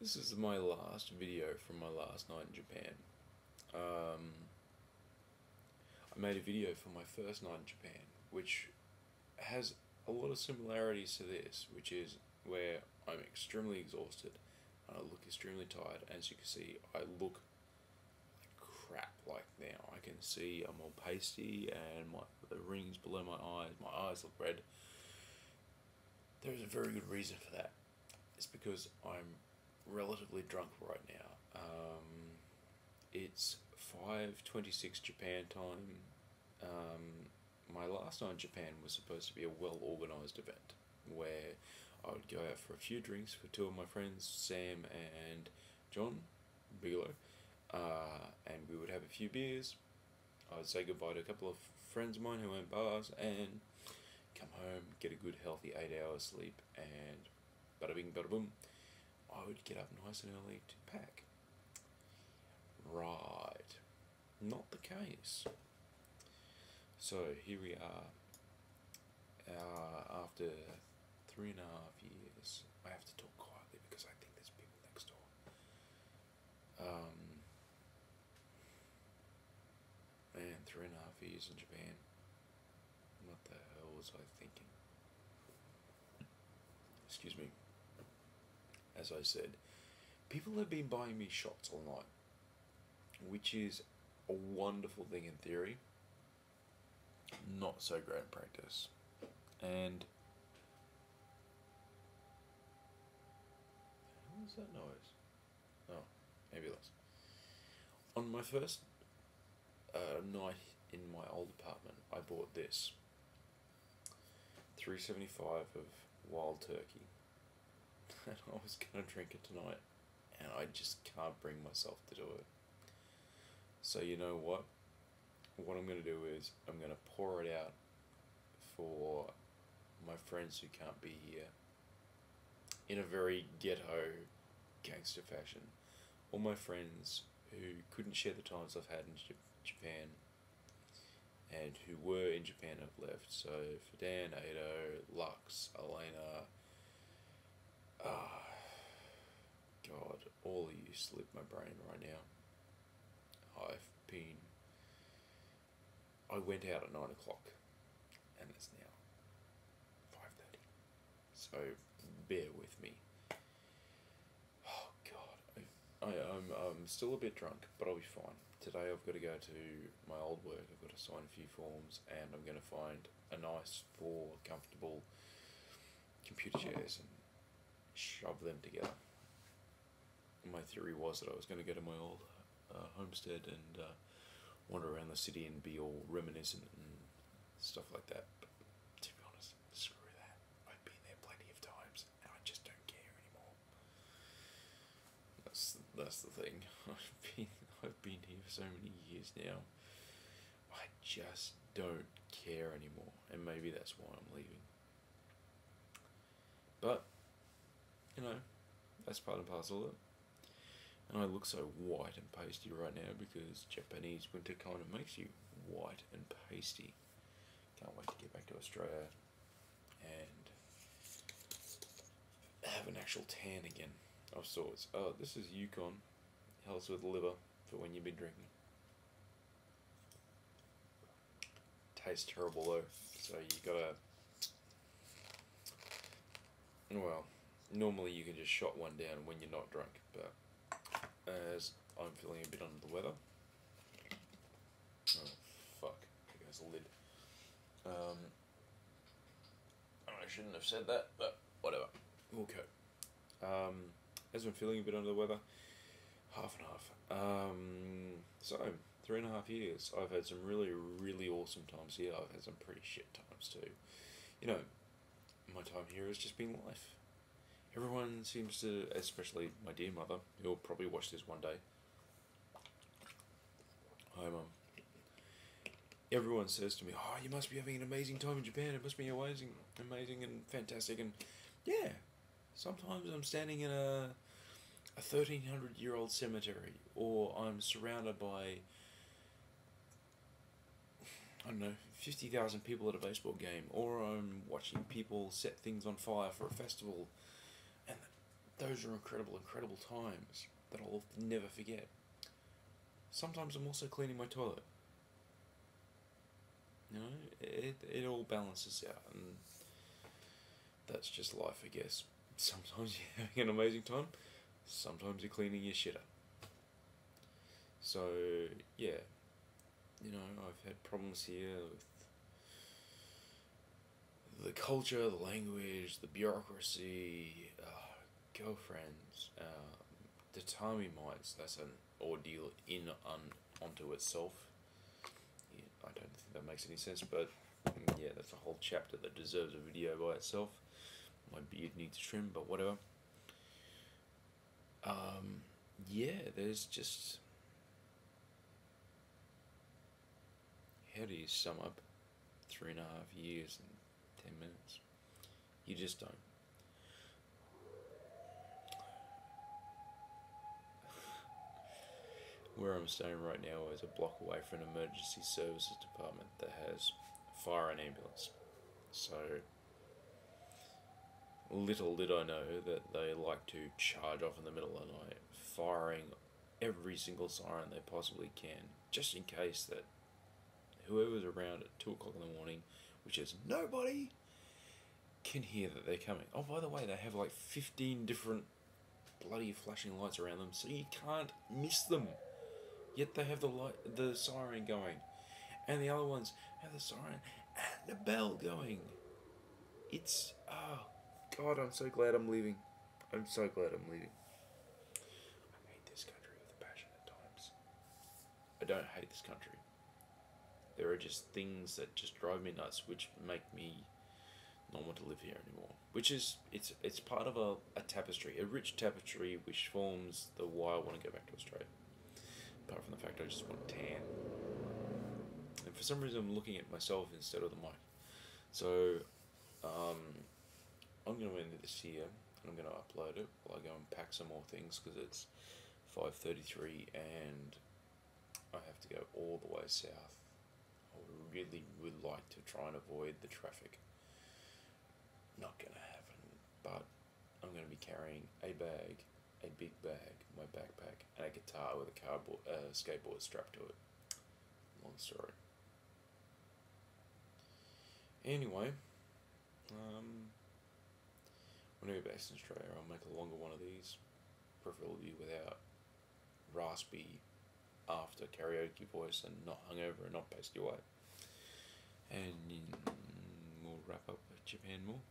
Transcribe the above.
This is my last video from my last night in Japan. I made a video for my first night in Japan, which has a lot of similarities to this, which is where I'm extremely exhausted and I look extremely tired. As you can see, I look like crap like now. I can see I'm all pasty and the rings below my eyes look red. There's a very good reason for that. It's because I'm relatively drunk right now. It's 5:26 Japan time. My last night in Japan was supposed to be a well-organised event where I would go out for a few drinks for two of my friends, Sam and John Bigelow, and we would have a few beers. I would say goodbye to a couple of friends of mine who own bars and come home, get a good healthy 8 hours sleep, and bada bing bada boom, I would get up nice and early to pack. Right. Not the case. So here we are, after 3.5 years. I have to talk quietly because I think there's people next door. Man, 3.5 years in Japan. What the hell was I thinking? Excuse me. As I said, people have been buying me shots all night, which is a wonderful thing in theory, not so great in practice. And what was that noise? Oh, maybe less. On my first night in my old apartment, I bought this 375 of wild turkey, and I was gonna drink it tonight, and I just can't bring myself to do it. So you know what? What I'm gonna do is I'm gonna pour it out for my friends who can't be here in a very ghetto gangster fashion. All my friends who couldn't share the times I've had in Japan and who were in Japan have left. So for Dan, Ado, Lux, Elena, God, all of you slip my brain right now. I went out at 9 o'clock and it's now 5:30. So bear with me. Oh God, I'm still a bit drunk, but I'll be fine. Today I've got to go to my old work. I've got to sign a few forms, and I'm going to find a nice, comfortable computer chairs and shove them together. My theory was that I was going to go to my old homestead and wander around the city and be all reminiscent and stuff like that. But to be honest, screw that. I've been there plenty of times and I just don't care anymore. That's the thing. I've been here for so many years now. I just don't care anymore, and maybe that's why I'm leaving. But you know, that's part and parcel of it. And I look so white and pasty right now because Japanese winter kind of makes you white and pasty. Can't wait to get back to Australia and have an actual tan again of sorts. Oh, this is Yukon. Helps with liver for when you've been drinking. Tastes terrible though, so you gotta... Well, normally you can just shot one down when you're not drunk, but as I'm feeling a bit under the weather. Oh, fuck. There goes the lid. I shouldn't have said that, but whatever. Okay. As I'm feeling a bit under the weather, half and half. So, 3.5 years. I've had some really, really awesome times here. I've had some pretty shit times too. You know, my time here has just been life. Everyone seems to, especially my dear mother, who'll probably watch this one day. Hi, Mum. Everyone says to me, "Oh, you must be having an amazing time in Japan. It must be amazing and fantastic." And yeah, sometimes I'm standing in a 1,300-year-old cemetery, or I'm surrounded by, I don't know, 50,000 people at a baseball game, or I'm watching people set things on fire for a festival. And those are incredible, incredible times that I'll never forget. Sometimes I'm also cleaning my toilet. You know, it all balances out, and that's just life, I guess. Sometimes you're having an amazing time, sometimes you're cleaning your shit up. So, yeah, you know, I've had problems here with the culture, the language, the bureaucracy, girlfriends, the tsunami mites. That's an ordeal onto itself. Yeah, I don't think that makes any sense, but yeah, that's a whole chapter that deserves a video by itself. My beard needs trim, but whatever. Yeah, there's just, how do you sum up 3.5 years and 10 minutes? You just don't. Where I'm staying right now is a block away from an emergency services department that has fire and ambulance. So, little did I know that they like to charge off in the middle of the night, firing every single siren they possibly can, just in case that whoever's around at 2 o'clock in the morning, which is nobody, can hear that they're coming. Oh, by the way, they have like 15 different bloody flashing lights around them, so you can't miss them. Yet they have the siren going, and the other ones have the siren and the bell going. It's, oh God, I'm so glad I'm leaving. I'm so glad I'm leaving. I hate this country with a passion at times. I don't hate this country. There are just things that just drive me nuts, which make me not want to live here anymore. Which is, it's part of a tapestry, a rich tapestry which forms the why I want to go back to Australia. Apart from the fact I just want tan. And for some reason I'm looking at myself instead of the mic. So, I'm going to end this here, and I'm going to upload it while I go and pack some more things, because it's 5:33 and I have to go all the way south. I really would like to try and avoid the traffic. Not going to happen, but I'm going to be carrying a bag, a big bag, my backpack, and a guitar with a skateboard strapped to it. Long story. Anyway, when I go back to Australia, I'll make a longer one of these, preferably without raspy after karaoke voice and not hungover and not pasty white. And we'll wrap up with Japan more.